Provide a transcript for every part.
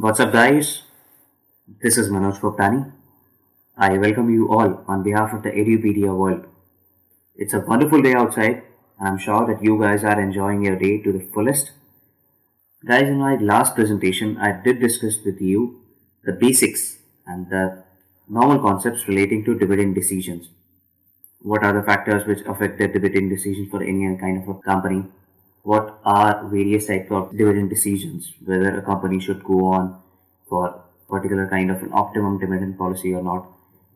What's up, guys? This is Manoj Poptani. I welcome you all on behalf of the Edupedia world. It's a wonderful day outside, and I'm sure that you guys are enjoying your day to the fullest. Guys, in my last presentation, I did discuss with you the basics and the normal concepts relating to dividend decisions. What are the factors which affect the dividend decision for any kind of a company? What are various types of dividend decisions? Whether a company should go on for particular kind of an optimum dividend policy or not.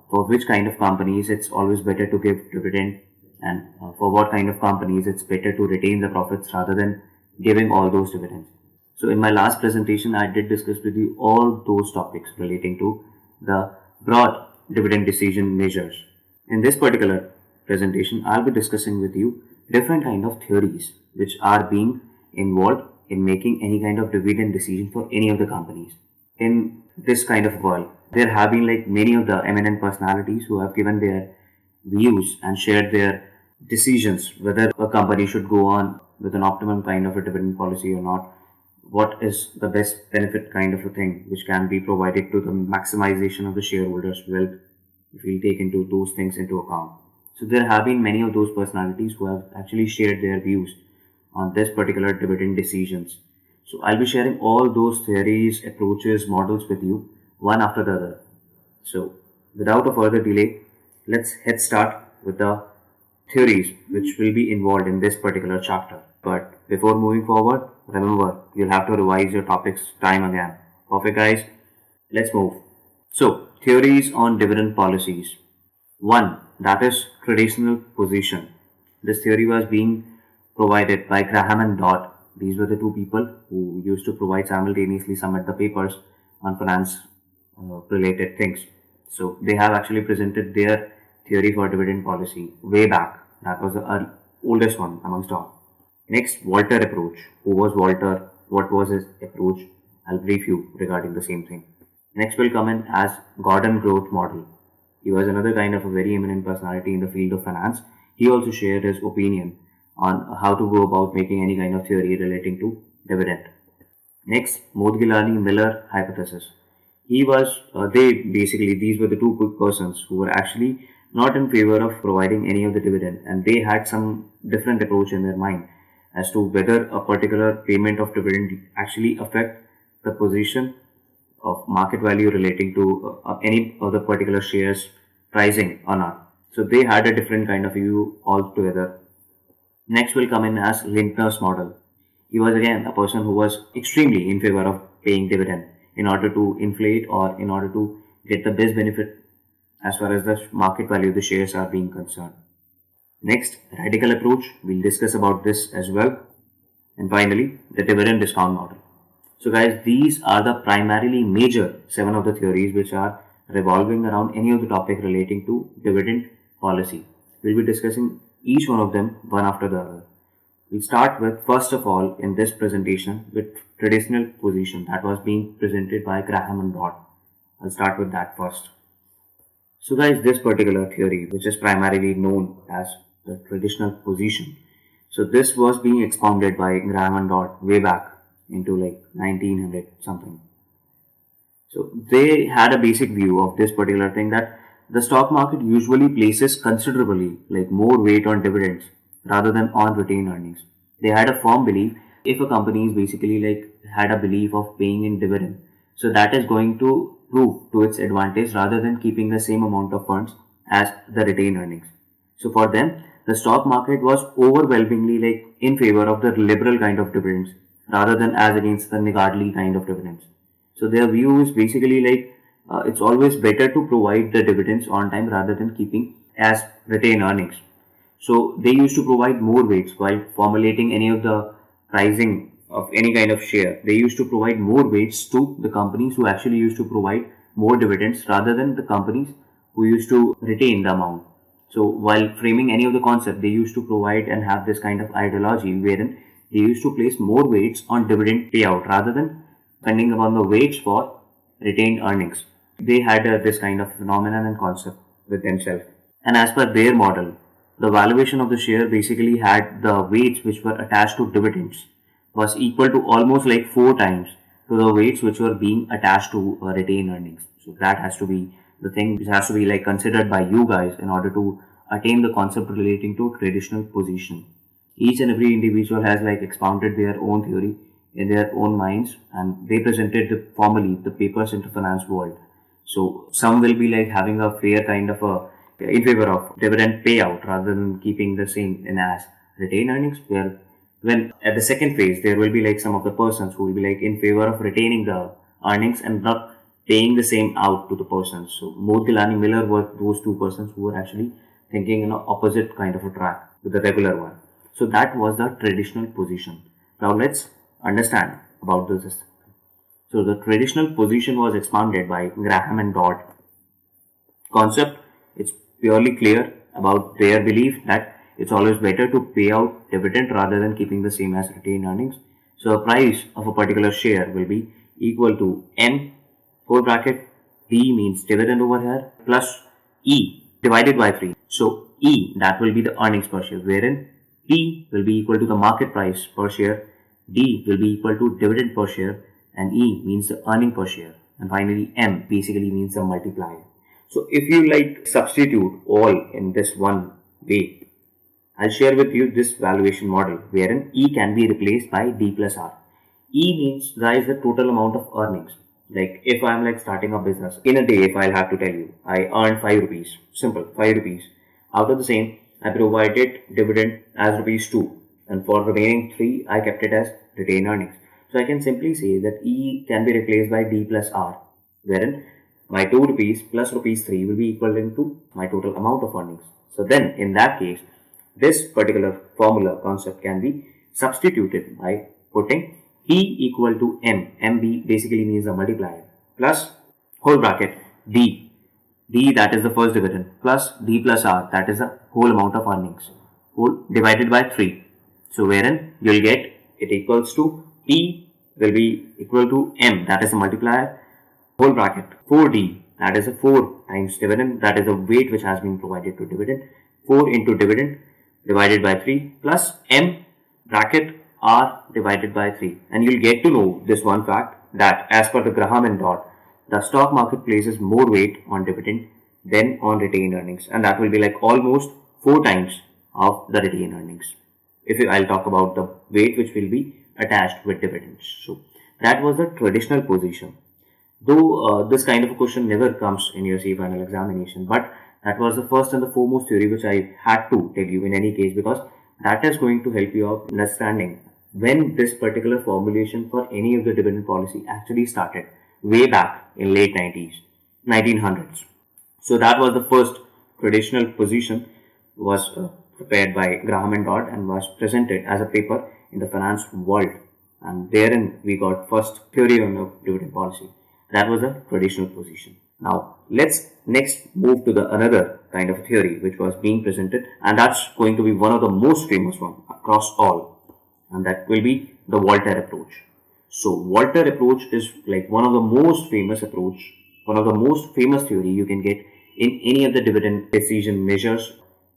For which kind of companies it's always better to give dividend, and for what kind of companies it's better to retain the profits rather than giving all those dividends. So in my last presentation, I did discuss with you all those topics relating to the broad dividend decision measures. In this particular presentation, I'll be discussing with you different kind of theories which are being involved in making any kind of dividend decision for any of the companies. In this kind of world, there have been like many of the eminent personalities who have given their views and shared their decisions whether a company should go on with an optimum kind of a dividend policy or not. What is the best benefit kind of a thing which can be provided to the maximization of the shareholders' wealth if we take into those things into account. So there have been many of those personalities who have actually shared their views on this particular dividend decisions. So I'll be sharing all those theories, approaches, models with you one after the other. So without a further delay, let's head start with the theories which will be involved in this particular chapter. But before moving forward, remember you'll have to revise your topics time again. Perfect, guys? Let's move. So, theories on dividend policies. One, that is traditional position. This theory was being provided by Graham and Dodd. These were the two people who used to provide simultaneously submit the papers on finance related things. So they have actually presented their theory for dividend policy way back. That was the oldest one amongst all. Next, Walter approach. Who was Walter? What was his approach? I'll brief you regarding the same thing. Next will come in as Gordon growth model. He was another kind of a very eminent personality in the field of finance. He also shared his opinion on how to go about making any kind of theory relating to dividend. Next, Modigliani-Miller hypothesis. These were the two good persons who were actually not in favor of providing any of the dividend, and they had some different approach in their mind as to whether a particular payment of dividend actually affect the position of market value relating to any of the particular shares pricing or not. So they had a different kind of view altogether. Next will come in as Lindner's model. He was again a person who was extremely in favor of paying dividend in order to inflate or in order to get the best benefit as far as the market value of the shares are being concerned. Next, radical approach. We'll discuss about this as well. And finally, the dividend discount model. So guys, these are the primarily major 7 of the theories which are revolving around any of the topic relating to dividend policy. We'll be discussing each one of them one after the other. We'll start with, first of all, in this presentation with traditional position that was being presented by Graham and Dodd. I'll start with that first. So guys, this particular theory, which is primarily known as the traditional position. So this was being expounded by Graham and Dodd way back into like 1900 something. So they had a basic view of this particular thing that the stock market usually places considerably like more weight on dividends rather than on retained earnings. They had a firm belief if a company is basically like had a belief of paying in dividend, so that is going to prove to its advantage rather than keeping the same amount of funds as the retained earnings. So for them, the stock market was overwhelmingly like in favor of the liberal kind of dividends rather than as against the niggardly kind of dividends. So their view is basically like it's always better to provide the dividends on time rather than keeping as retained earnings. So they used to provide more weights while formulating any of the pricing of any kind of share. They used to provide more weights to the companies who actually used to provide more dividends rather than the companies who used to retain the amount. So while framing any of the concept, they used to provide and have this kind of ideology wherein they used to place more weights on dividend payout rather than spending upon the weights for retained earnings. They had this kind of phenomenon and concept with themselves. And as per their model, the valuation of the share basically had the weights which were attached to dividends was equal to almost like 4 times to the weights which were being attached to retained earnings. So that has to be the thing which has to be like considered by you guys in order to attain the concept relating to traditional position. Each and every individual has like expounded their own theory in their own minds, and they presented formally the papers into finance world. So some will be like having a fair kind of a in favor of dividend payout rather than keeping the same in as retained earnings, where when at the second phase there will be like some of the persons who will be like in favor of retaining the earnings and not paying the same out to the persons. So Motilal Miller were those two persons who were actually thinking in an opposite kind of a track with the regular one. So that was the traditional position. Now let's understand about this. So the traditional position was expounded by Graham and Dodd. Concept, it's purely clear about their belief that it's always better to pay out dividend rather than keeping the same as retained earnings. So a price of a particular share will be equal to M whole bracket D means dividend over here plus E divided by 3. So E, that will be the earnings per share, wherein P will be equal to the market price per share, D will be equal to dividend per share, and E means the earning per share, and finally M basically means the multiplier. So if you like substitute all in this one way, I'll share with you this valuation model wherein E can be replaced by D plus R. E means guys the total amount of earnings. Like if I'm like starting a business in a day, if I'll have to tell you, I earned 5 rupees, simple 5 rupees. Out of the same, I provided dividend as rupees 2, and for remaining 3, I kept it as retained earnings. So I can simply say that E can be replaced by D plus R, wherein my 2 rupees plus rupees 3 will be equivalent to my total amount of earnings. So then in that case, this particular formula concept can be substituted by putting E equal to M. M basically means a multiplier plus whole bracket D. D, that is the first dividend, plus D plus R, that is the whole amount of earnings, whole divided by 3. So wherein you'll get it equals to P will be equal to M, that is the multiplier, whole bracket 4D, that is a 4 times dividend, that is a weight which has been provided to dividend, 4 into dividend divided by 3 plus M bracket R divided by 3. And you'll get to know this one fact that as per the Graham and Dodd, the stock market places more weight on dividend than on retained earnings, and that will be like almost 4 times of the retained earnings. I'll talk about the weight which will be attached with dividends. So that was the traditional position. Though this kind of a question never comes in your C final examination, but that was the first and the foremost theory which I had to tell you in any case, because that is going to help you out in understanding when this particular formulation for any of the dividend policy actually started way back in late 1900s. So that was the first traditional position was prepared by Graham and Dodd and was presented as a paper in the finance world, and therein we got first theory on the dividend policy. That was a traditional position. Now let's next move to the another kind of theory which was being presented, and that's going to be one of the most famous one across all, and that will be the Volcker approach. So Volcker approach is like one of the most famous approach, one of the most famous theory you can get in any of the dividend decision measures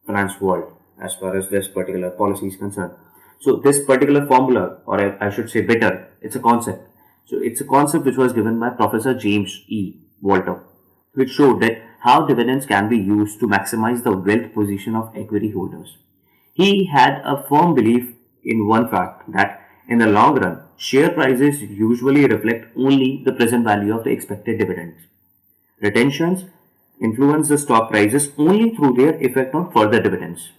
finance world as far as this particular policy is concerned. So this particular formula, or I should say better, it's a concept. So it's a concept which was given by Professor James E. Volcker, which showed that how dividends can be used to maximize the wealth position of equity holders. He had a firm belief in one fact, that in the long run, share prices usually reflect only the present value of the expected dividends. Retentions influence the stock prices only through their effect on further dividends.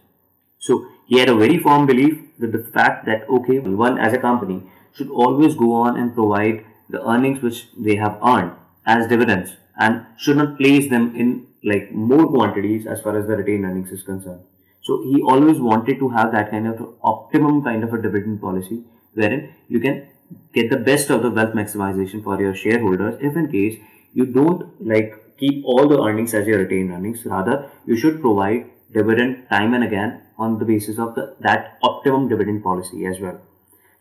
So he had a very firm belief with the fact that okay, one as a company should always go on and provide the earnings which they have earned as dividends and should not place them in like more quantities as far as the retained earnings is concerned. So he always wanted to have that kind of optimum kind of a dividend policy wherein you can get the best of the wealth maximization for your shareholders if in case you don't like keep all the earnings as your retained earnings. Rather, you should provide dividend time and again on the basis of that optimum dividend policy as well.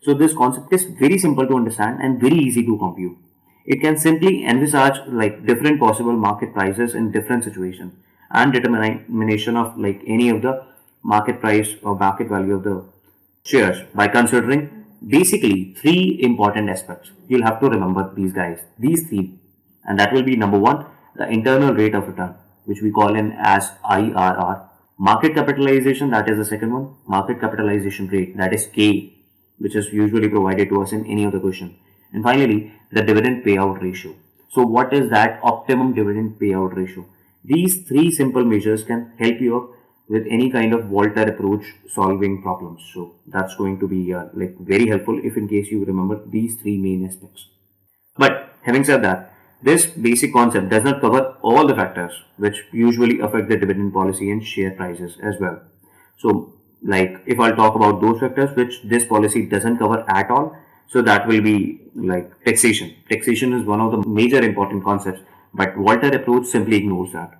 So this concept is very simple to understand and very easy to compute. It can simply envisage like different possible market prices in different situations and determination of like any of the market price or market value of the shares by considering basically three important aspects. You'll have to remember these guys, these three, and that will be number one, the internal rate of return, which we call in as IRR. Market capitalization, that is the second one. Market capitalization rate, that is K, which is usually provided to us in any other question. And finally, the dividend payout ratio. So what is that optimum dividend payout ratio? These three simple measures can help you up with any kind of Volter approach solving problems. So that's going to be like very helpful if in case you remember these three main aspects. But having said that, this basic concept does not cover all the factors which usually affect the dividend policy and share prices as well. So like if I'll talk about those factors which this policy doesn't cover at all, so that will be like taxation. Taxation is one of the major important concepts, but Volter approach simply ignores that.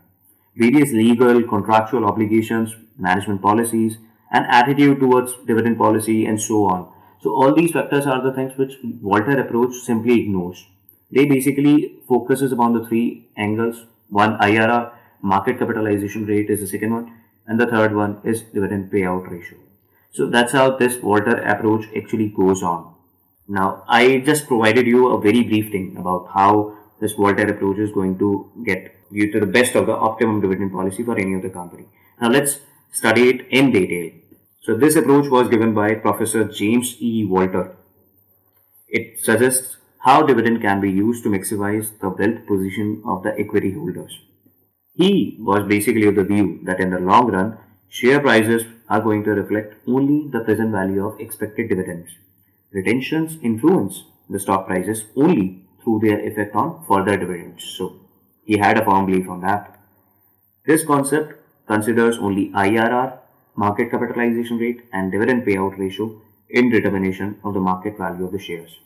Various legal, contractual obligations, management policies, and attitude towards dividend policy, and so on. So all these factors are the things which Volter approach simply ignores. They basically focuses upon the three angles. One, IRR, market capitalization rate is the second one, and the third one is dividend payout ratio. So that's how this Volter approach actually goes on. Now, I just provided you a very brief thing about how this Volter approach is going to get you to the best of the optimum dividend policy for any of the company. Now, let's study it in detail. So, this approach was given by Professor James E. Volter. It suggests how dividend can be used to maximize the wealth position of the equity holders. He was basically of the view that in the long run, share prices are going to reflect only the present value of expected dividends. Retentions influence the stock prices only through their effect on further dividends. So, he had a firm belief on that. This concept considers only IRR, market capitalization rate, and dividend payout ratio in determination of the market value of the shares.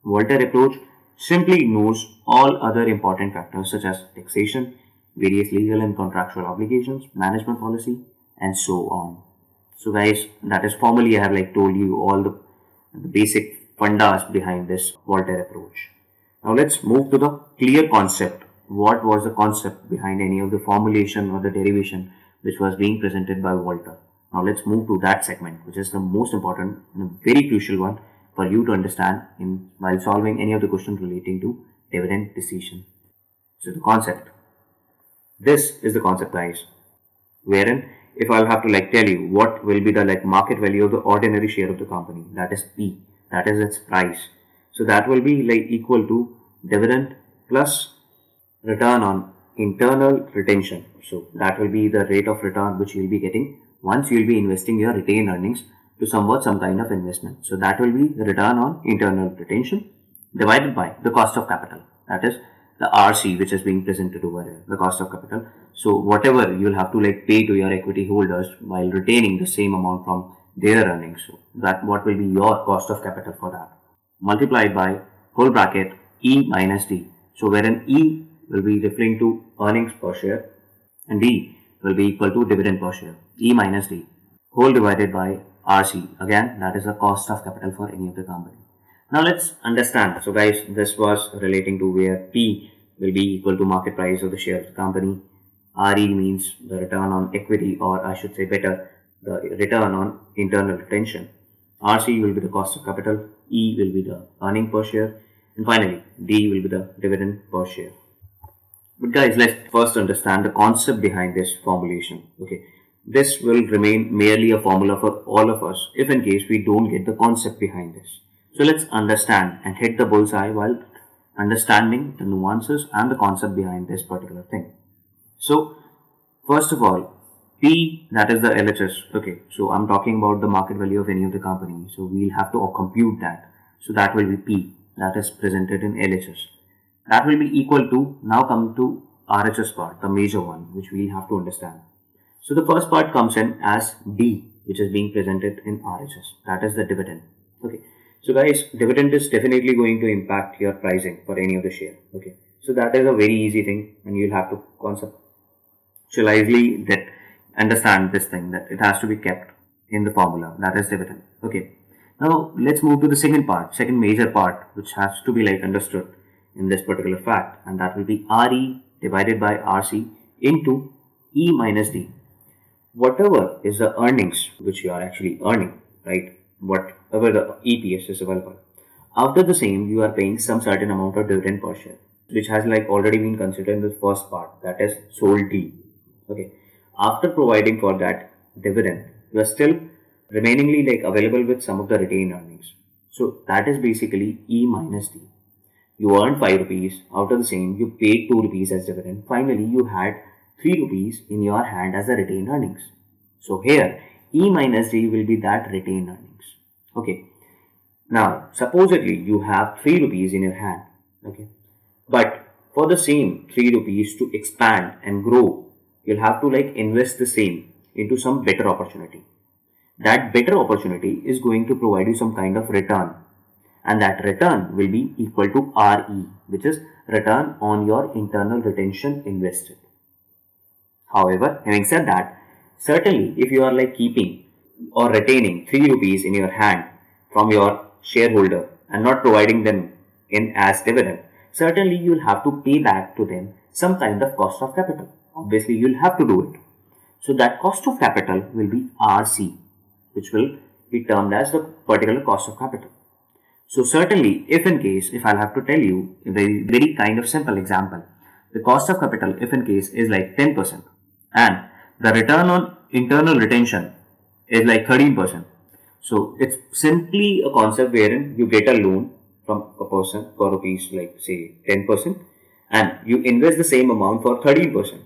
Volter approach simply ignores all other important factors such as taxation, various legal and contractual obligations, management policy, and so on. So guys, that is formally I have like told you all the basic fundas behind this Volter approach. Now let's move to the clear concept. What was the concept behind any of the formulation or the derivation which was being presented by Volter? Now let's move to that segment, which is the most important and a very crucial one for you to understand in while solving any of the questions relating to dividend decision. So the concept. This is the concept, guys, wherein if I'll have to like tell you what will be the like market value of the ordinary share of the company, that is P, that is its price. So that will be like equal to dividend plus return on internal retention. So that will be the rate of return which you will be getting once you will be investing your retained earnings to somewhat some kind of investment. So that will be the return on internal retention divided by the cost of capital, that is the RC which is being presented over here, the cost of capital. So whatever you'll have to like pay to your equity holders while retaining the same amount from their earnings. So that what will be your cost of capital for that, multiplied by whole bracket E minus D. So wherein E will be referring to earnings per share and D will be equal to dividend per share, E minus D, whole divided by RC. Again, that is the cost of capital for any of the company. Now let's understand. So guys, this was relating to where P will be equal to market price of the share of the company. RE means the return on equity, or I should say better, the return on internal retention. RC will be the cost of capital. E will be the earning per share. And finally, D will be the dividend per share. But guys, let's first understand the concept behind this formulation. Okay, this will remain merely a formula for all of us if in case we don't get the concept behind this. So let's understand and hit the bullseye while understanding the nuances and the concept behind this particular thing. So first of all, P, that is the LHS. Okay, so I'm talking about the market value of any of the company. So we'll have to compute that. So that will be P, that is presented in LHS. That will be equal to, now come to RHS part, the major one, which we'll have to understand. So the first part comes in as D, which is being presented in RHS. That is the dividend. Okay. So guys, dividend is definitely going to impact your pricing for any of the share. Okay. So that is a very easy thing, and you'll have to conceptually that understand this thing, that it has to be kept in the formula, that is dividend. Okay. Now let's move to the second part, second major part, which has to be like understood in this particular fact, and that will be RE divided by RC into E minus D. Whatever is the earnings which you are actually earning, right? whatever the EPS is available. After the same, you are paying some certain amount of dividend per share, which has like already been considered in the first part, that is sold D. Okay. After providing for that dividend, you are still remainingly like available with some of the retained earnings. So that is basically E minus D. You earned 5 rupees, out of the same, you paid 2 rupees as dividend. Finally, you had 3 rupees in your hand as a retained earnings. So here, E minus D will be that retained earnings. Okay. Now, supposedly you have 3 rupees in your hand. Okay. But for the same 3 rupees to expand and grow, you'll have to like invest the same into some better opportunity. That better opportunity is going to provide you some kind of return, and that return will be equal to RE, which is return on your internal retention invested. However, having said that, certainly if you are like keeping or retaining 3 rupees in your hand from your shareholder and not providing them in as dividend, certainly you will have to pay back to them some kind of cost of capital. Obviously, you will have to do it. So that cost of capital will be RC, which will be termed as the particular cost of capital. So certainly, if I'll have to tell you a very kind of simple example, the cost of capital, if in case, is like 10%, and the return on internal retention is like 13%. So it's simply a concept wherein you get a loan from a person for rupees like say 10%, and you invest the same amount for 13%.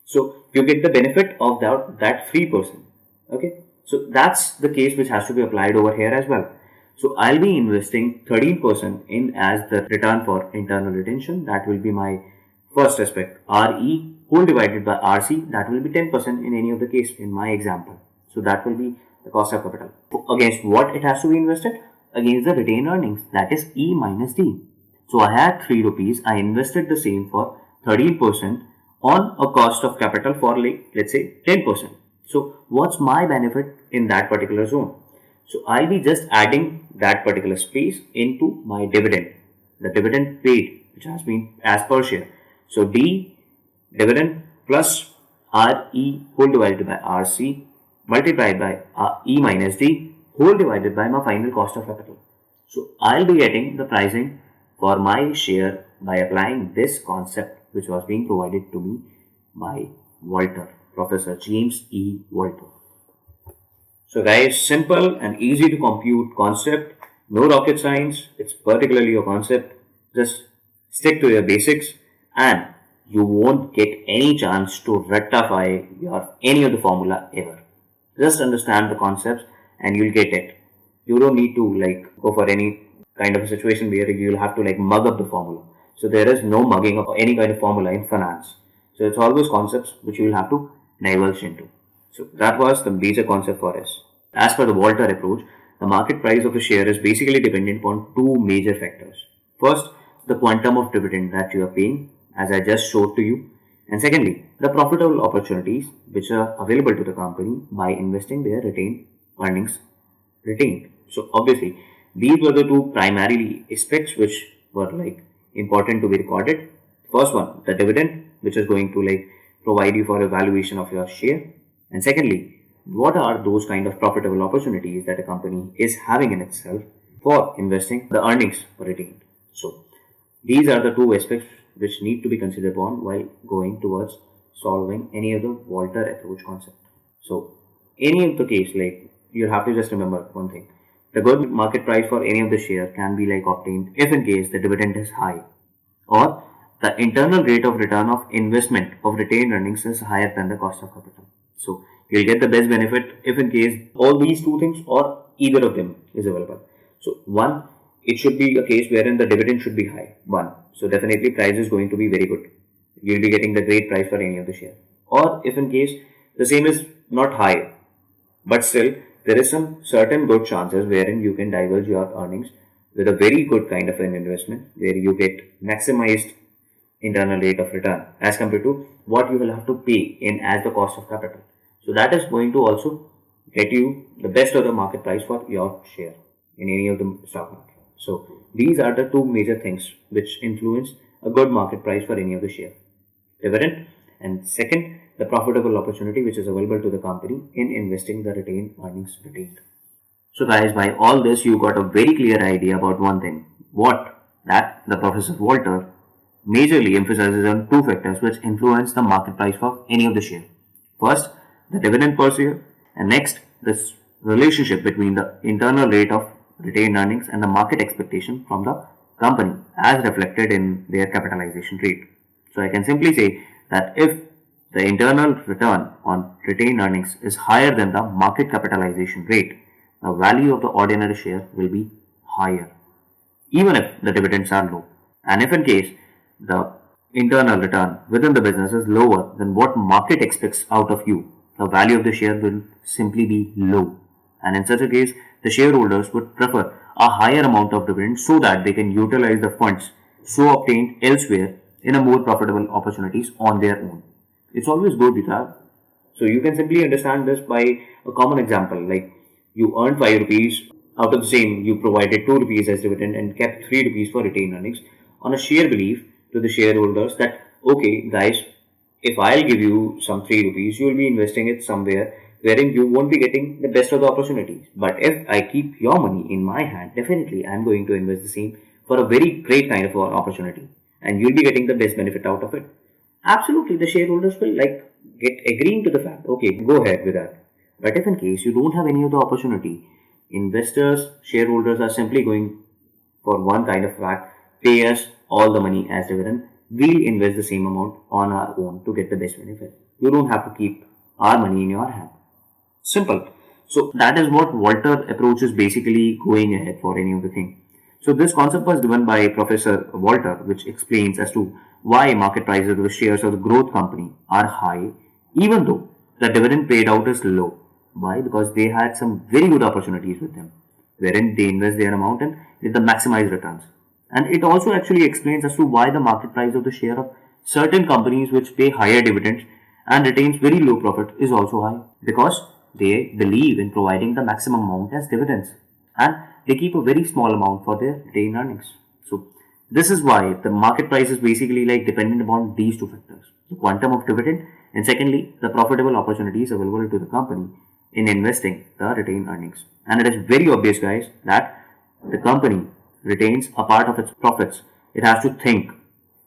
So you get the benefit of that 3%. Okay. So that's the case which has to be applied over here as well. So I'll be investing 13% in as the return for internal retention. That will be my first aspect. RE whole divided by RC, that will be 10% in any of the case in my example. So that will be the cost of capital. Against what it has to be invested? Against the retained earnings, that is E minus D. So I had 3 rupees, I invested the same for 13% on a cost of capital for like let's say 10%. So what's my benefit in that particular zone? So I'll be just adding that particular space into my dividend, the dividend paid, which has been as per share. So D dividend plus RE whole divided by RC multiplied by E minus D whole divided by my final cost of capital. So I'll be getting the pricing for my share by applying this concept which was being provided to me by Walter, Professor James E. Walter. So guys, simple and easy to compute concept, no rocket science, it's particularly your concept. Just stick to your basics and you won't get any chance to rectify your any of the formula ever. Just understand the concepts and you'll get it. You don't need to like go for any kind of a situation where you'll have to like mug up the formula. So there is no mugging of any kind of formula in finance. So it's all those concepts which you will have to divulge into. So that was the major concept for us. As per the Walter approach, the market price of a share is basically dependent upon two major factors. First, the quantum of dividend that you are paying, as I just showed to you. And secondly, the profitable opportunities which are available to the company by investing their retained earnings retained. So obviously, these were the two primary aspects which were like important to be recorded. First one, the dividend, which is going to like provide you for a valuation of your share. And secondly, what are those kind of profitable opportunities that a company is having in itself for investing the earnings retained. So these are the two aspects which need to be considered upon while going towards solving any of the Walter approach concept. So any of the case, like you have to just remember one thing. The good market price for any of the share can be like obtained if in case the dividend is high or the internal rate of return of investment of retained earnings is higher than the cost of capital. So you'll get the best benefit if in case all these two things or either of them is available. So one, it should be a case wherein the dividend should be high. One. So definitely price is going to be very good. You'll be getting the great price for any of the share. Or if in case the same is not high, but still there is some certain good chances wherein you can divulge your earnings with a very good kind of an investment where you get maximized internal rate of return as compared to what you will have to pay in as the cost of capital. So that is going to also get you the best of the market price for your share in any of the stock market. So these are the two major things which influence a good market price for any of the share. Dividend, and second, the profitable opportunity which is available to the company in investing the retained earnings retained. So guys, by all this you got a very clear idea about one thing. What? That the Professor Walter majorly emphasizes on two factors which influence the market price for any of the share. First, the dividend per share, and next, this relationship between the internal rate of retained earnings and the market expectation from the company as reflected in their capitalization rate. So I can simply say that if the internal return on retained earnings is higher than the market capitalization rate, the value of the ordinary share will be higher, even if the dividends are low. And if in case the internal return within the business is lower than what market expects out of you, the value of the share will simply be low. And in such a case, the shareholders would prefer a higher amount of dividend so that they can utilize the funds so obtained elsewhere in a more profitable opportunities on their own. It's always good with that. So you can simply understand this by a common example, like you earned 5 rupees out of the same, you provided 2 rupees as dividend and kept 3 rupees for retained earnings on a sheer belief to the shareholders that, okay, guys, if I'll give you some 3 rupees, you will be investing it somewhere wherein you won't be getting the best of the opportunities. But if I keep your money in my hand, definitely I'm going to invest the same for a very great kind of an opportunity and you'll be getting the best benefit out of it. Absolutely, the shareholders will like get agreeing to the fact, okay, go ahead with that. But if in case you don't have any other opportunity, investors, shareholders are simply going for one kind of fact, pay us all the money as dividend. We'll invest the same amount on our own to get the best benefit. You don't have to keep our money in your hand. Simple. So that is what Walter approach is basically going ahead for any of the thing. So this concept was given by Professor Walter, which explains as to why market prices of the shares of the growth company are high, even though the dividend paid out is low. Why? Because they had some very good opportunities with them, wherein they invest their amount and get the maximized returns. And it also actually explains as to why the market price of the share of certain companies which pay higher dividends and retains very low profit is also high, because they believe in providing the maximum amount as dividends and they keep a very small amount for their retained earnings. So this is why the market price is basically like dependent upon these two factors, the quantum of dividend and secondly the profitable opportunities available to the company in investing the retained earnings. And it is very obvious, guys, that the company retains a part of its profits. It has to think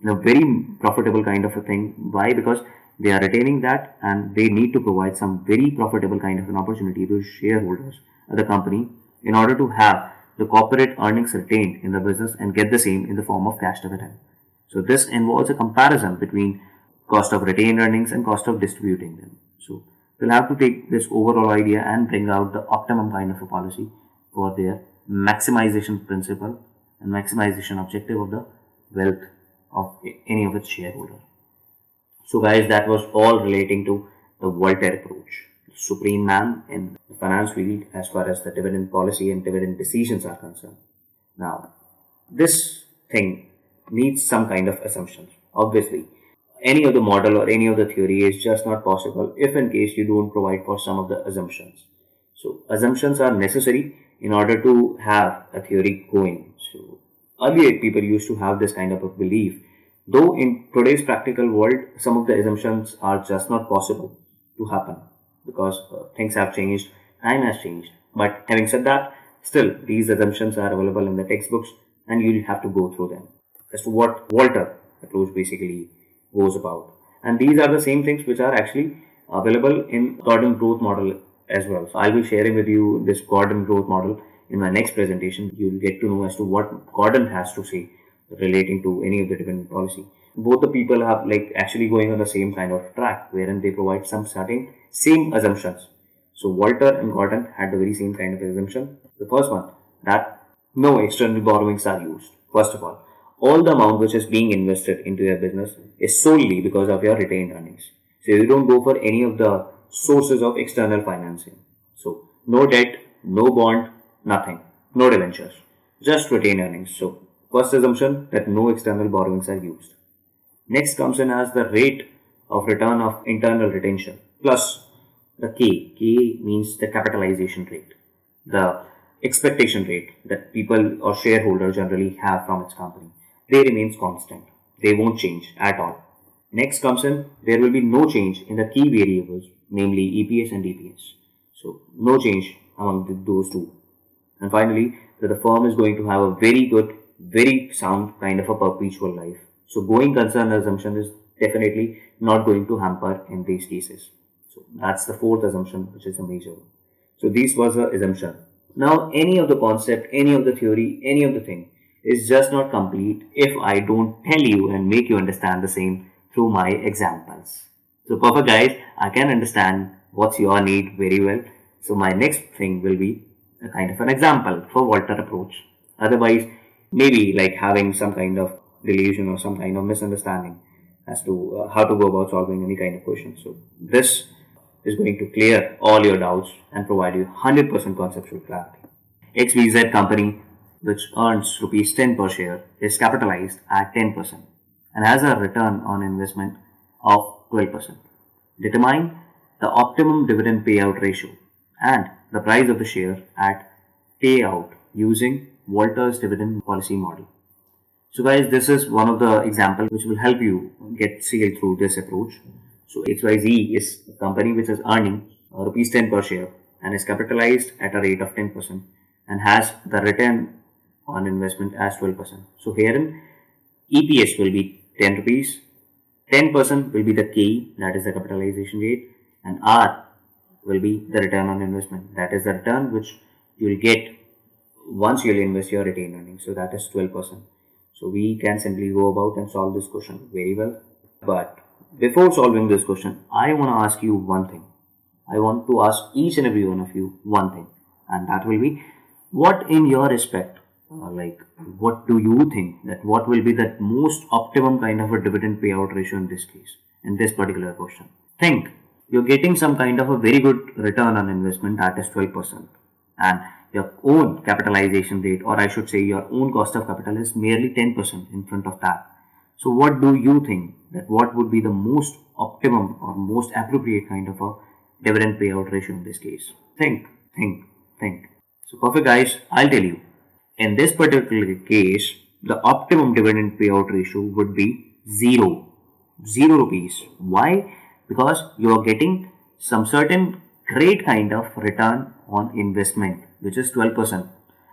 in a very profitable kind of a thing. Why? Because they are retaining that and they need to provide some very profitable kind of an opportunity to shareholders of the company in order to have the corporate earnings retained in the business and get the same in the form of cash dividend. So this involves a comparison between cost of retained earnings and cost of distributing them. So they'll have to take this overall idea and bring out the optimum kind of a policy for their maximization principle and maximization objective of the wealth of any of its shareholders. So guys, that was all relating to the Voltaire approach, the supreme man in the finance field as far as the dividend policy and dividend decisions are concerned. Now, this thing needs some kind of assumptions. Obviously, any of the model or any of the theory is just not possible if in case you don't provide for some of the assumptions. So assumptions are necessary in order to have a theory going. So earlier people used to have this kind of a belief, though in today's practical world some of the assumptions are just not possible to happen because things have changed, time has changed. But having said that, still these assumptions are available in the textbooks and you'll have to go through them as to what Walter approach basically goes about. And these are the same things which are actually available in Gordon growth model as well. So I'll be sharing with you this Gordon growth model in my next presentation. You'll get to know as to what Gordon has to say relating to any of the dividend policy. Both the people are like actually going on the same kind of track wherein they provide some certain same assumptions. So Walter and Gordon had the very same kind of assumption. The first one, that no external borrowings are used. First of all the amount which is being invested into your business is solely because of your retained earnings. So you don't go for any of the sources of external financing. So no debt, no bond, nothing, no debentures, just retained earnings. So first assumption that no external borrowings are used. Next comes in as the rate of return of internal retention plus the K. K means the capitalization rate, the expectation rate that people or shareholders generally have from its company. They remains constant. They won't change at all. Next comes in, there will be no change in the key variables, namely EPS and DPS. So no change among those two. And finally, that the firm is going to have a very good, very sound kind of a perpetual life. So going concern assumption is definitely not going to hamper in these cases. So that's the fourth assumption, which is a major one. So this was the assumption. Now any of the concept, any of the theory, any of the thing is just not complete if I don't tell you and make you understand the same through my examples. So perfect guys, I can understand what's your need very well. So my next thing will be a kind of an example for Volter approach. Otherwise, maybe like having some kind of delusion or some kind of misunderstanding as to how to go about solving any kind of question. So this is going to clear all your doubts and provide you 100% conceptual clarity. XYZ company, which earns rupees 10 per share, is capitalized at 10% and has a return on investment of 12%. Determine the optimum dividend payout ratio and the price of the share at payout using Volter's dividend policy model. So guys, this is one of the examples which will help you get sail through this approach. So XYZ is a company which is earning rupees 10 per share and is capitalized at a rate of 10% and has the return on investment as 12%. So herein EPS will be 10 rupees, 10% will be the K, that is the capitalization rate, and R will be the return on investment, that is the return which you will get once you will invest your retained earnings. So that is 12%. So we can simply go about and solve this question very well. But before solving this question, I want to ask you one thing. I want to ask each and every one of you one thing, and that will be, what in your respect, what do you think that what will be the most optimum kind of a dividend payout ratio in this case, in this particular question? Think, you're getting some kind of a very good return on investment, that is 12%, and your own capitalization rate, or I should say your own cost of capital, is merely 10% in front of that. So what do you think that what would be the most optimum or most appropriate kind of a dividend payout ratio in this case? Think, think, think. So perfect guys, I'll tell you. In this particular case, the optimum dividend payout ratio would be 0. 0 rupees. Why? Because you are getting some certain great kind of return on investment, which is 12%.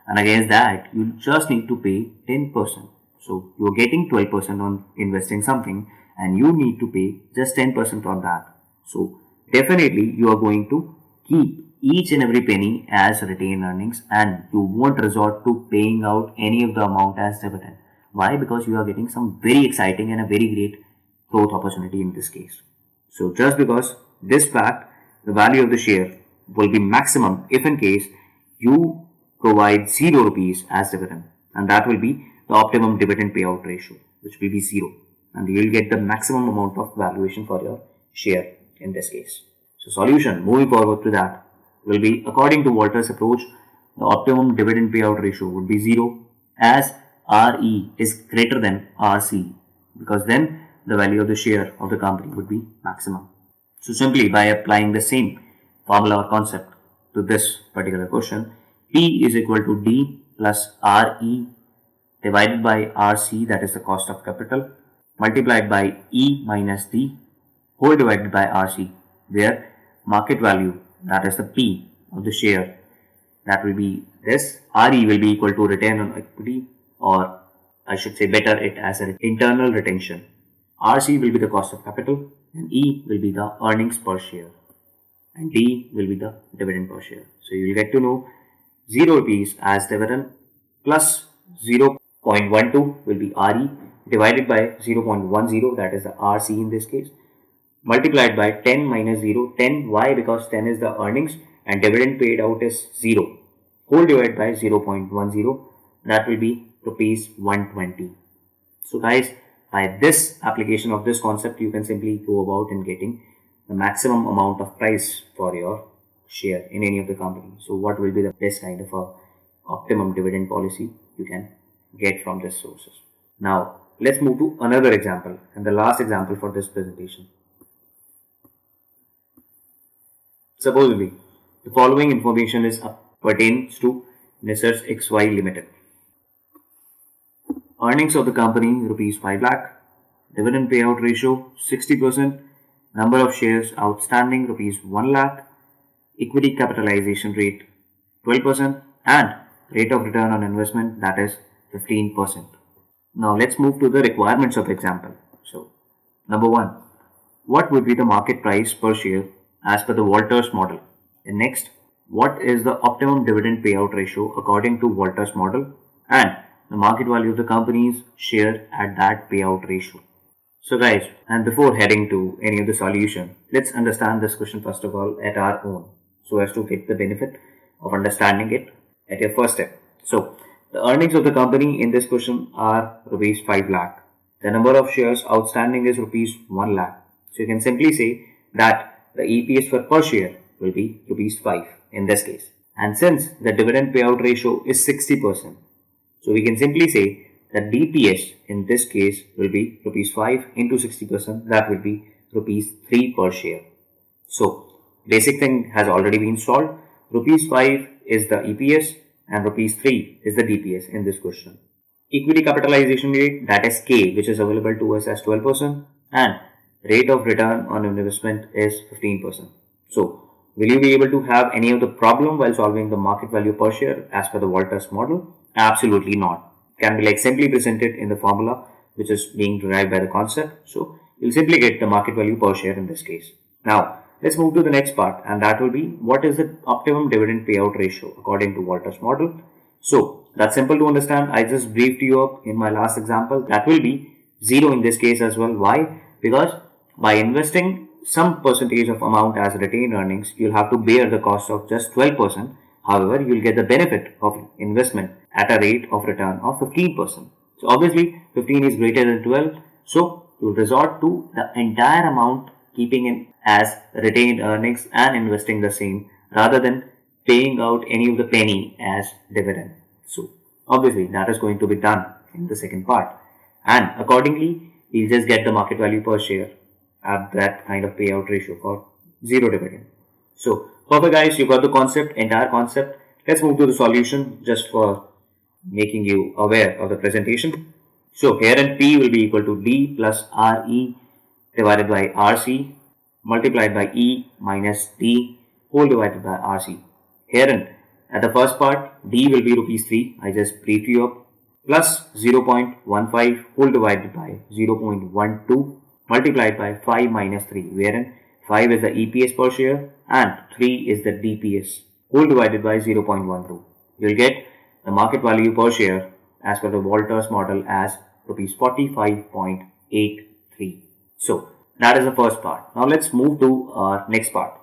And against that, you just need to pay 10%. So you're getting 12% on investing something and you need to pay just 10% on that. So definitely you are going to keep each and every penny as retained earnings and you won't resort to paying out any of the amount as dividend. Why? Because you are getting some very exciting and a very great growth opportunity in this case. So just because this fact, the value of the share will be maximum if in case you provide 0 rupees as dividend, and that will be the optimum dividend payout ratio, which will be 0, and you will get the maximum amount of valuation for your share in this case. So solution moving forward to that will be, according to Volter's approach, the optimum dividend payout ratio would be 0 as RE is greater than RC, because then the value of the share of the company would be maximum. So simply by applying the same formula or concept to this particular question, P is equal to D plus RE divided by RC, that is the cost of capital, multiplied by E minus D whole divided by RC, where market value, that is the P of the share, that will be this. RE will be equal to return on equity, or I should say better it as an internal retention. RC will be the cost of capital and E will be the earnings per share and D will be the dividend per share. So you will get to know 0 rupees as dividend plus 0.12 will be RE divided by 0.10, that is the RC in this case, multiplied by 10 minus 0. 10, why? Because 10 is the earnings and dividend paid out is 0, whole divided by 0.10, that will be rupees 120. So guys, by this application of this concept, you can simply go about in getting the maximum amount of price for your share in any of the company. So what will be the best kind of a optimum dividend policy you can get from these sources. Now let's move to another example and the last example for this presentation. Supposedly, the following information is pertains to Messrs XY Limited. Earnings of the company rupees 5 lakh, dividend payout ratio 60%, number of shares outstanding rupees 1 lakh, equity capitalization rate 12%, and rate of return on investment, that is 15%. Now let's move to the requirements of example. So number one, what would be the market price per share as per the Walters model? And next, what is the optimum dividend payout ratio according to Walters model and the market value of the company's share at that payout ratio? So guys, and before heading to any of the solution, let's understand this question first of all at our own so as to get the benefit of understanding it at your first step. So the earnings of the company in this question are rupees 5 lakh. The number of shares outstanding is rupees 1 lakh. So you can simply say that the EPS per share will be rupees 5 in this case. And since the dividend payout ratio is 60%, so we can simply say that DPS in this case will be rupees 5 into 60%, that will be rupees 3 per share. So basic thing has already been solved. Rupees 5 is the EPS and rupees 3 is the DPS in this question. Equity capitalization rate, that is K, which is available to us as 12%, and rate of return on investment is 15%. So will you be able to have any of the problem while solving the market value per share as per the Walters model? Absolutely not. Can be like simply presented in the formula which is being derived by the concept. So you'll simply get the market value per share in this case. Now let's move to the next part, and that will be what is the optimum dividend payout ratio according to Walters model. So that's simple to understand. I just briefed you up in my last example. That will be 0 in this case as well. Why? Because by investing some percentage of amount as retained earnings, you'll have to bear the cost of just 12%. However, you'll get the benefit of investment at a rate of return of 15%. So obviously 15 is greater than 12. So you'll resort to the entire amount keeping in as retained earnings and investing the same rather than paying out any of the penny as dividend. So obviously that is going to be done in the second part. And accordingly, you'll just get the market value per share at that kind of payout ratio for 0 dividend. So perfect guys, you got the concept, entire concept. Let's move to the solution just for making you aware of the presentation. So here in P will be equal to D plus RE divided by RC multiplied by E minus D whole divided by RC. Herein at the first part D will be rupees 3, I just briefed you up, plus 0.15 whole divided by 0.12 multiplied by 5 minus 3, wherein 5 is the EPS per share and 3 is the DPS whole divided by 0.12. You'll get the market value per share as per the Walters model as rupees 45.83. So that is the first part. Now let's move to our next part.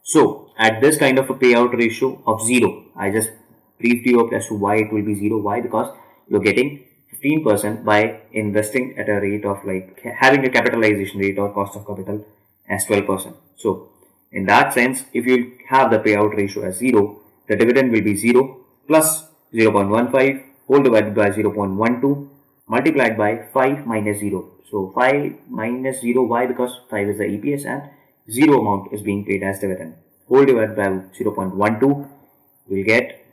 So at this kind of a payout ratio of 0, I just briefed you up as to why it will be 0. Why? Because you're getting 15% by investing at a rate of like having a capitalization rate or cost of capital as 12%. So in that sense, if you have the payout ratio as 0, the dividend will be 0 plus 0.15 whole divided by 0.12 multiplied by 5 minus 0. So 5 minus 0, why? Because 5 is the EPS and 0 amount is being paid as dividend. Whole divided by 0.12, you will get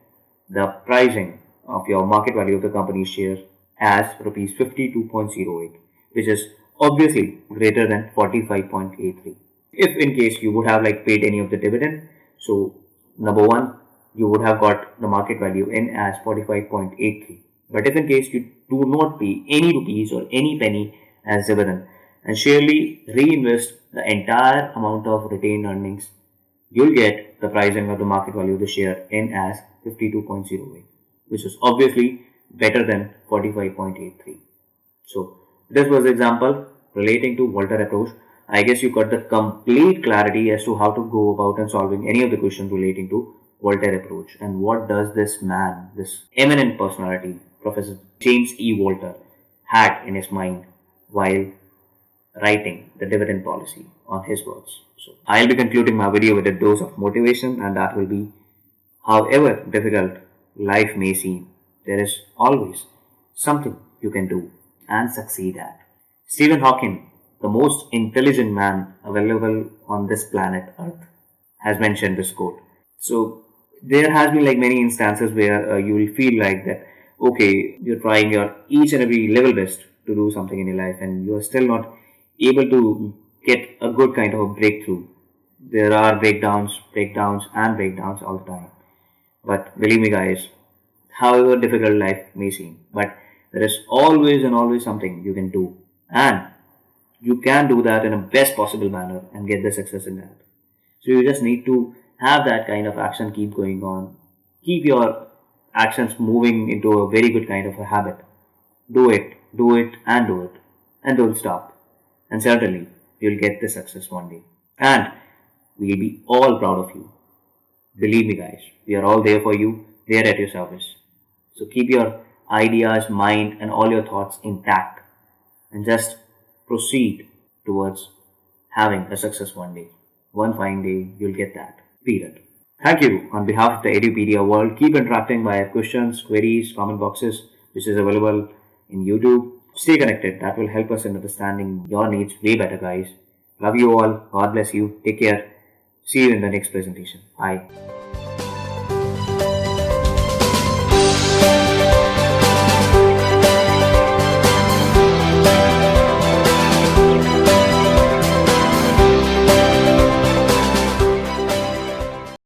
the pricing of your market value of the company's share as rupees 52.08, which is obviously greater than 45.83. If in case you would have like paid any of the dividend, so number one, you would have got the market value in as 45.83. But if in case you do not pay any rupees or any penny as dividend and surely reinvest the entire amount of retained earnings, you'll get the pricing of the market value of the share in as 52.08, which is obviously better than 45.83. So this was the example relating to Walters approach. I guess you got the complete clarity as to how to go about and solving any of the questions relating to Walters approach and what does this man, this eminent personality, Professor James E. Walters, had in his mind while writing the dividend policy on his words. So I'll be concluding my video with a dose of motivation, and that will be, however difficult life may seem, there is always something you can do and succeed at. Stephen Hawking, the most intelligent man available on this planet Earth, has mentioned this quote. So there has been like many instances where you will feel like that, okay, you're trying your each and every level best to do something in your life and you're still not able to get a good kind of a breakthrough. There are breakdowns and breakdowns all the time. But believe me guys, however difficult life may seem. But there is always and always something you can do. And you can do that in a best possible manner and get the success in that. So you just need to have that kind of action keep going on. Keep your actions moving into a very good kind of a habit. Do it, and do it. And don't stop. And certainly, you'll get the success one day. And we'll be all proud of you. Believe me, guys, we are all there for you. We are at your service. So keep your ideas, mind, and all your thoughts intact and just proceed towards having a success one day. One fine day, you'll get that. Period. Thank you on behalf of the Edupedia world. Keep interacting via questions, queries, comment boxes, which is available in YouTube. Stay connected. That will help us in understanding your needs way better, guys. Love you all. God bless you. Take care. See you in the next presentation. Bye.